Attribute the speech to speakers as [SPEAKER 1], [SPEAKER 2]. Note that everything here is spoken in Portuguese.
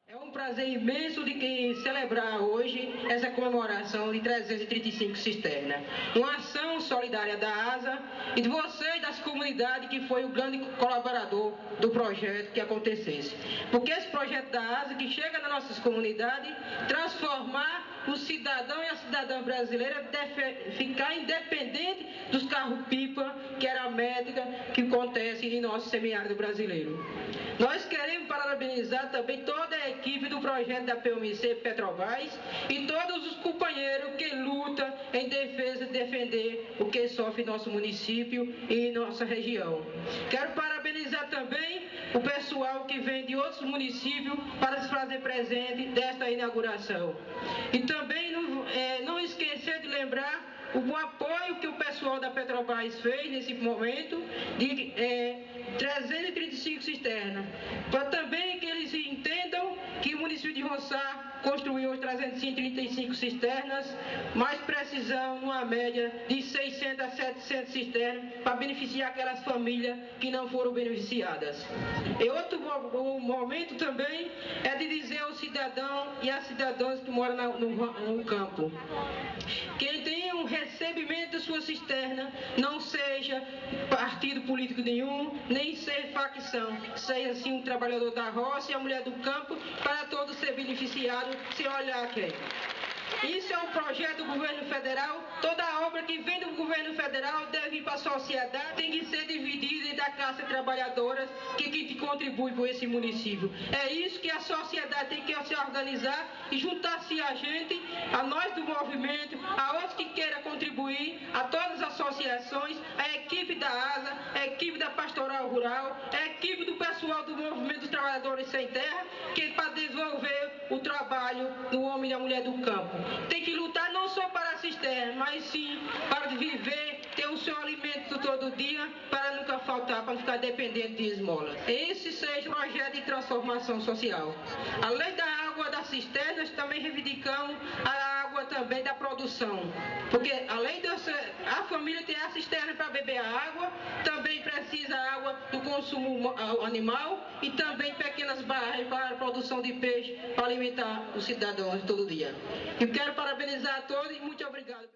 [SPEAKER 1] É um prazer imenso de que celebrar hoje essa comemoração de 335 cisternas. Uma ação solidária da ASA e de você e das comunidades que foi o grande colaborador do projeto que acontecesse. Porque esse projeto da ASA que chega nas nossas comunidades, transformar o cidadão e a cidadã brasileira ficar independente dos carros-pipa, que era a métrica que acontece em nosso semiárido brasileiro. Nós queremos parabenizar também toda a equipe do projeto da PMC Petrobras e todos os companheiros que lutam em defesa de defender o que sofre nosso município e nossa região. Quero parabenizar também o pessoal que vem de outros municípios para se fazer presente desta inauguração. E também não esquecer de lembrar o apoio que o pessoal da Petrobras fez nesse momento de 335 cisternas, para também que eles entendam que o município de Roçá construiu 335 cisternas, mas precisamos numa média de 600 a 700 cisternas para beneficiar aquelas famílias que não foram beneficiadas. E outro momento também é de dizer ao cidadão e às cidadãs que moram no campo: quem tem um recebimento de sua cisterna, não seja partido político nenhum, nem ser facção, seja assim um trabalhador da roça e a mulher do campo, para todos ser beneficiados, sem olhar quem. Isso é um projeto do governo federal. Toda a obra que vem do governo federal deve ir para a sociedade, tem que ser dividida da classe trabalhadora que contribui para esse município. É isso que a sociedade tem que se organizar e juntar-se a gente, a nós do movimento, a outros que queiram contribuir, a todas as associações, a equipe da ASA, a equipe da Pastoral Rural, a equipe do pessoal do Movimento dos Trabalhadores Sem Terra, que é para desenvolver o trabalho do homem e da mulher do campo. Tem que lutar não só para a cisterna, mas sim para viver, ter o seu alimento todo dia, para nunca faltar, para não ficar dependente de esmola. Esse seja o projeto de transformação social. Além da água das cisternas, também reivindicamos a água também da produção. Porque além de a família ter a cisterna para beber a água, também precisa água do consumo animal e também pequenas barragens para a produção de peixe, para alimentar os cidadãos todo dia. Eu quero parabenizar a todos e muito obrigado.